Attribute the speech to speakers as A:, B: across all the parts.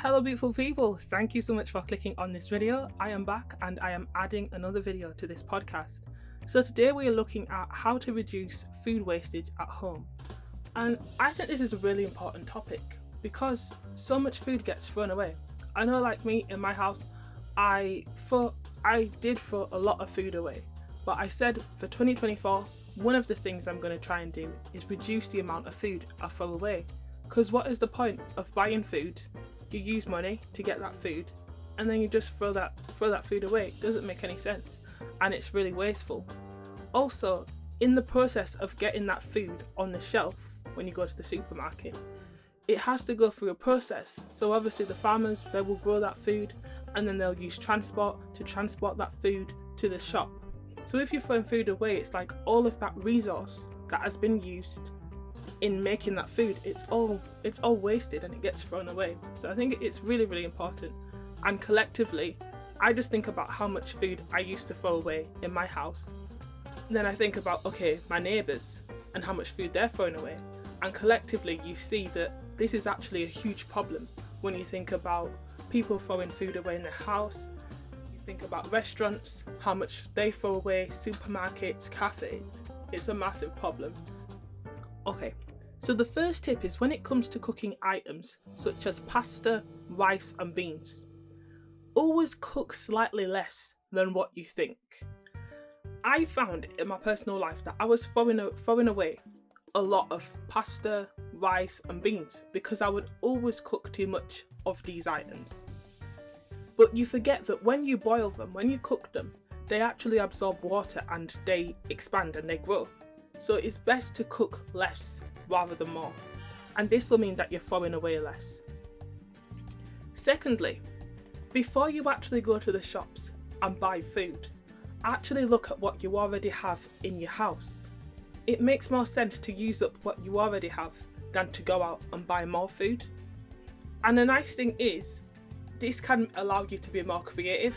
A: Hello beautiful people, thank you so much for clicking on this video. I am back and I am adding another video to this podcast. So today we are looking at how to reduce food wastage at home. And I think this is a really important topic because so much food gets thrown away. I know, like me in my house, I did throw a lot of food away, but I said for 2024, one of the things I'm going to try and do is reduce the amount of food I throw away. Because what is the point of buying food? You use money to get that food and then you just throw that food away. It doesn't make any sense and it's really wasteful. Also, in the process of getting that food on the shelf when you go to the supermarket, it has to go through a process. So obviously the farmers, they will grow that food and then they'll use transport to transport that food to the shop. So if you're throwing food away, it's like all of that resource that has been used in making that food, it's all wasted and it gets thrown away. So I think it's really, really important. And collectively, I just think about how much food I used to throw away in my house. And then I think about, okay, my neighbours and how much food they're throwing away. And collectively, you see that this is actually a huge problem when you think about people throwing food away in their house. You think about restaurants, how much they throw away, supermarkets, cafes. It's a massive problem. Okay, so the first tip is when it comes to cooking items such as pasta, rice and beans, always cook slightly less than what you think. I found in my personal life that I was throwing away a lot of pasta, rice and beans because I would always cook too much of these items. But you forget that when you boil them, when you cook them, they actually absorb water and they expand and they grow. So it's best to cook less rather than more. And this will mean that you're throwing away less. Secondly, before you actually go to the shops and buy food, actually look at what you already have in your house. It makes more sense to use up what you already have than to go out and buy more food. And the nice thing is, this can allow you to be more creative.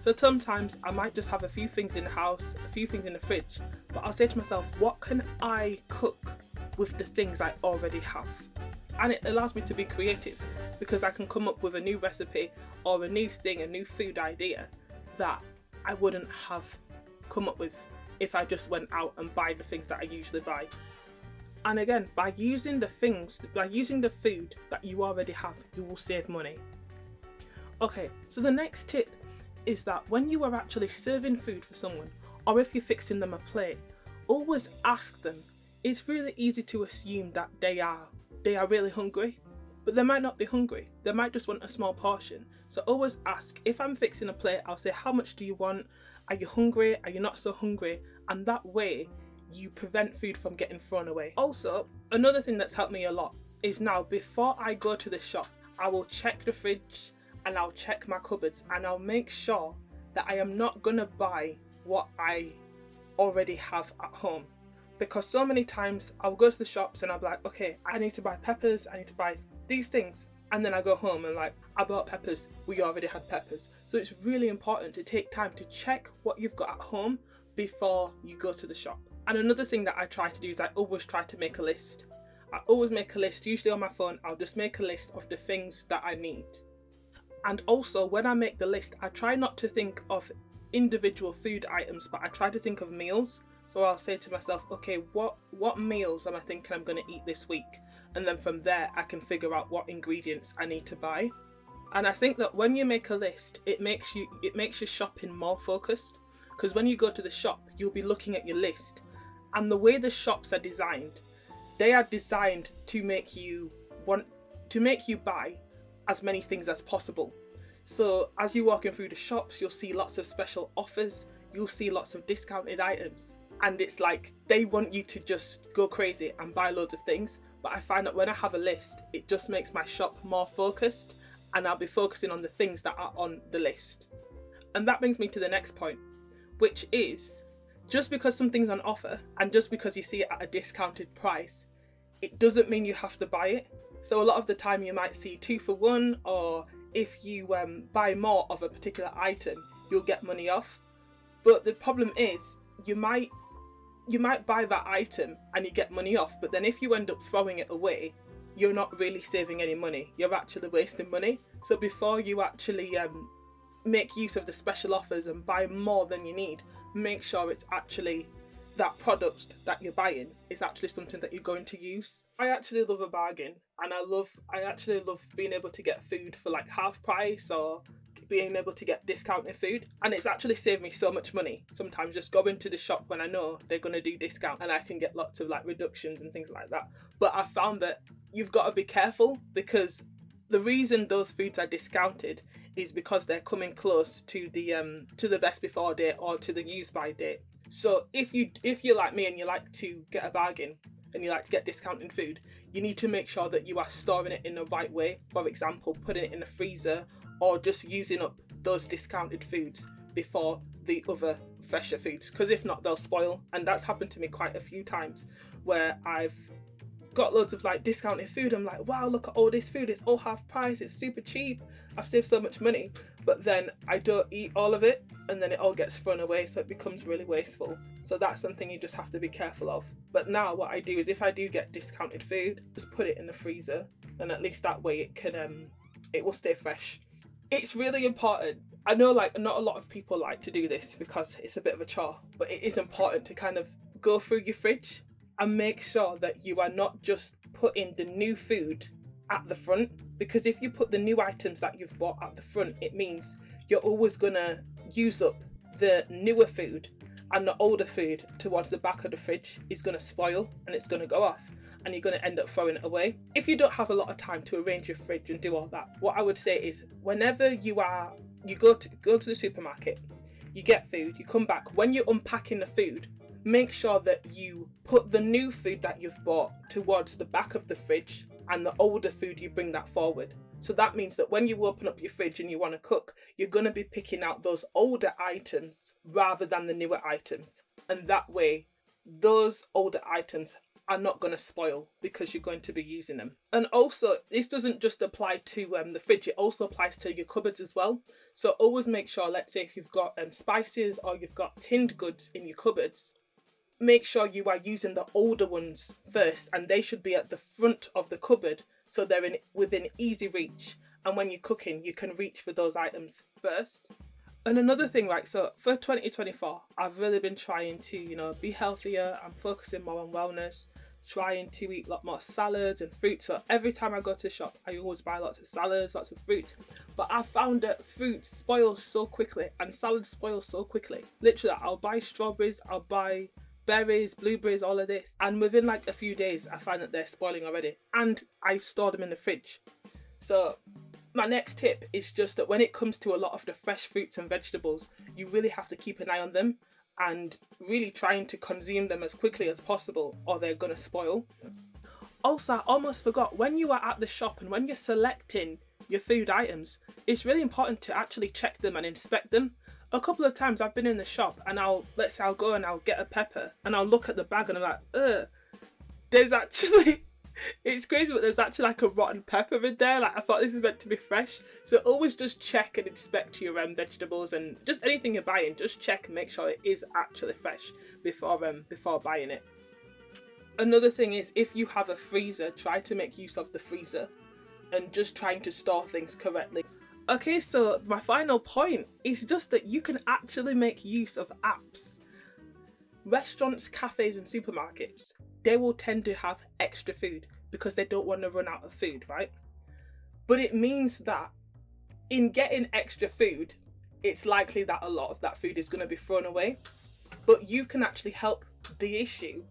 A: So sometimes I might just have a few things in the house, a few things in the fridge, but I'll say to myself, what can I cook with the things I already have? And it allows me to be creative because I can come up with a new recipe or a new thing, a new food idea that I wouldn't have come up with if I just went out and buy the things that I usually buy. And again, by using the food that you already have, you will save money. Okay, so the next tip is that when you are actually serving food for someone, or if you're fixing them a plate, always ask them. It's really easy to assume that they are really hungry, but they might not be hungry. They might just want a small portion. So always ask. If I'm fixing a plate, I'll say, how much do you want? Are you hungry? Are you not so hungry? And that way, you prevent food from getting thrown away. Also, another thing that's helped me a lot is now, before I go to the shop, I will check the fridge and I'll check my cupboards and I'll make sure that I am not gonna buy what I already have at home. Because so many times I'll go to the shops and I'll be like, okay, I need to buy peppers, I need to buy these things. And then I go home and like, I bought peppers, we already had peppers. So it's really important to take time to check what you've got at home before you go to the shop. And another thing that I try to do is I always try to make a list. I always make a list, usually on my phone, I'll just make a list of the things that I need. And also when I make the list, I try not to think of individual food items, but I try to think of meals. So I'll say to myself, okay, what meals am I thinking I'm going to eat this week? And then from there, I can figure out what ingredients I need to buy. And I think that when you make a list, it makes your shopping more focused. Because when you go to the shop, you'll be looking at your list. And the way the shops are designed, they are designed to make you buy as many things as possible. So as you're walking through the shops, you'll see lots of special offers, you'll see lots of discounted items, and it's like they want you to just go crazy and buy loads of things. But I find that when I have a list, it just makes my shop more focused and I'll be focusing on the things that are on the list. And that brings me to the next point, which is just because something's on offer and just because you see it at a discounted price, it doesn't mean you have to buy it. So a lot of the time you might see 2 for 1, or if you buy more of a particular item, you'll get money off. But the problem is you might buy that item and you get money off, but then if you end up throwing it away, you're not really saving any money. You're actually wasting money. So before you actually make use of the special offers and buy more than you need, make sure it's actually that product that you're buying is actually something that you're going to use. I actually love a bargain, and I actually love being able to get food for like half price or being able to get discounted food, and it's actually saved me so much money. Sometimes just going to the shop when I know they're going to do discount and I can get lots of like reductions and things like that. But I found that you've got to be careful, because the reason those foods are discounted is because they're coming close to the best before date or to the use by date. So if you're like me and you like to get a bargain and you like to get discounted food, you need to make sure that you are storing it in the right way. For example, putting it in the freezer or just using up those discounted foods before the other fresher foods, because if not, they'll spoil. And that's happened to me quite a few times where I've got loads of like discounted food. I'm like, wow, look at all this food, it's all half price, it's super cheap, I've saved so much money. But then I don't eat all of it and then it all gets thrown away, so it becomes really wasteful. So that's something you just have to be careful of. But now what I do is, if I do get discounted food, just put it in the freezer, and at least that way it will stay fresh. It's really important. I know like not a lot of people like to do this because it's a bit of a chore, but it is important to kind of go through your fridge and make sure that you are not just putting the new food at the front, because if you put the new items that you've bought at the front, it means you're always gonna use up the newer food, and the older food towards the back of the fridge is gonna spoil and it's gonna go off and you're gonna end up throwing it away. If you don't have a lot of time to arrange your fridge and do all that, what I would say is, whenever you go to the supermarket, you get food, you come back, when you're unpacking the food, make sure that you put the new food that you've bought towards the back of the fridge, and the older food you bring that forward. So that means that when you open up your fridge and you want to cook, you're going to be picking out those older items rather than the newer items. And that way, those older items are not going to spoil because you're going to be using them. And also, this doesn't just apply to the fridge, it also applies to your cupboards as well. So always make sure, let's say if you've got spices or you've got tinned goods in your cupboards, make sure you are using the older ones first, and they should be at the front of the cupboard so they're within easy reach, and when you're cooking you can reach for those items first. And another thing, right, so for 2024 I've really been trying to be healthier. I'm focusing more on wellness, trying to eat a lot more salads and fruit. So every time I go to the shop I always buy lots of salads, lots of fruit, but I found that fruit spoils so quickly and salads spoil so quickly. Literally, I'll buy strawberries, I'll buy berries, blueberries, all of this, and within like a few days I find that they're spoiling already, and I've stored them in the fridge. So my next tip is just that when it comes to a lot of the fresh fruits and vegetables, you really have to keep an eye on them and really trying to consume them as quickly as possible or they're gonna spoil. Also, I almost forgot, when you are at the shop and when you're selecting your food items, it's really important to actually check them and inspect them. A couple of times I've been in the shop and I'll go and I'll get a pepper and I'll look at the bag and I'm like, there's actually, it's crazy, but there's actually like a rotten pepper in there. Like, I thought this is meant to be fresh. So always just check and inspect your vegetables and just anything you're buying, just check and make sure it is actually fresh before buying it. Another thing is, if you have a freezer, try to make use of the freezer and just trying to store things correctly. Okay, so my final point is just that you can actually make use of apps. Restaurants, cafes and supermarkets, they will tend to have extra food because they don't want to run out of food, right? But it means that in getting extra food, it's likely that a lot of that food is going to be thrown away. But you can actually help the issue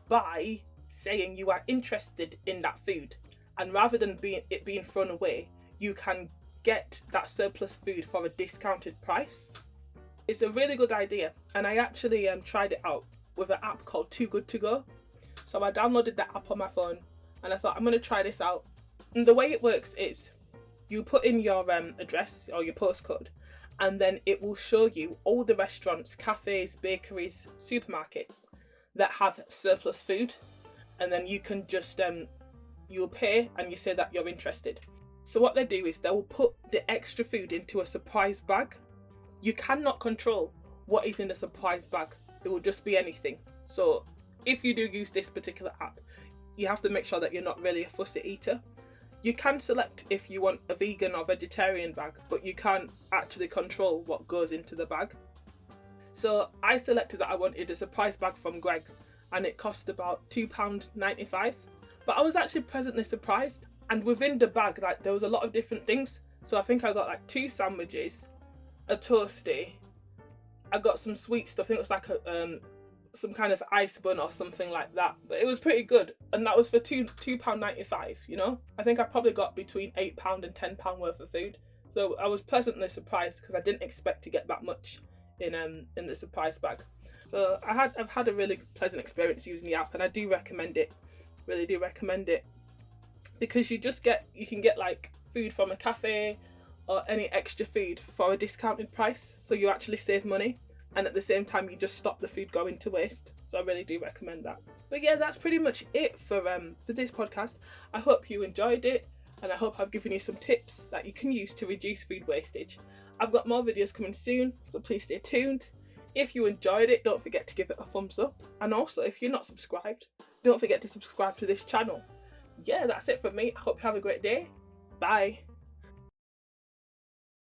A: by saying you are interested in that food. And rather than it being thrown away, you can get that surplus food for a discounted price. It's a really good idea, and I actually tried it out with an app called Too Good To Go. So I downloaded that app on my phone and I thought, I'm going to try this out. And the way it works is you put in your address or your postcode, and then it will show you all the restaurants, cafes, bakeries, supermarkets that have surplus food, and then you can just you'll pay and you say that you're interested. So what they do is they will put the extra food into a surprise bag. You cannot control what is in the surprise bag. It will just be anything. So if you do use this particular app, you have to make sure that you're not really a fussy eater. You can select if you want a vegan or vegetarian bag, but you can't actually control what goes into the bag. So I selected that I wanted a surprise bag from Greggs, and it cost about £2.95. But I was actually pleasantly surprised, and within the bag, like, there was a lot of different things. So I think I got like 2 sandwiches, a toastie, I got some sweet stuff. I think it was like some kind of ice bun or something like that. But it was pretty good, and that was for £2.95. You know, I think I probably got between £8 and £10 worth of food. So I was pleasantly surprised because I didn't expect to get that much in the surprise bag. So I've had a really pleasant experience using the app, and I do recommend it. Really do recommend it, because you can get like food from a cafe or any extra food for a discounted price, so you actually save money, and at the same time you just stop the food going to waste. So I really do recommend that. But yeah, that's pretty much it for this podcast. I hope you enjoyed it, and I hope I've given you some tips that you can use to reduce food wastage. I've got more videos coming soon, so please stay tuned. If you enjoyed it, don't forget to give it a thumbs up, and also if you're not subscribed, don't forget to subscribe to this channel. Yeah, that's it for me. I hope you have a great day. Bye.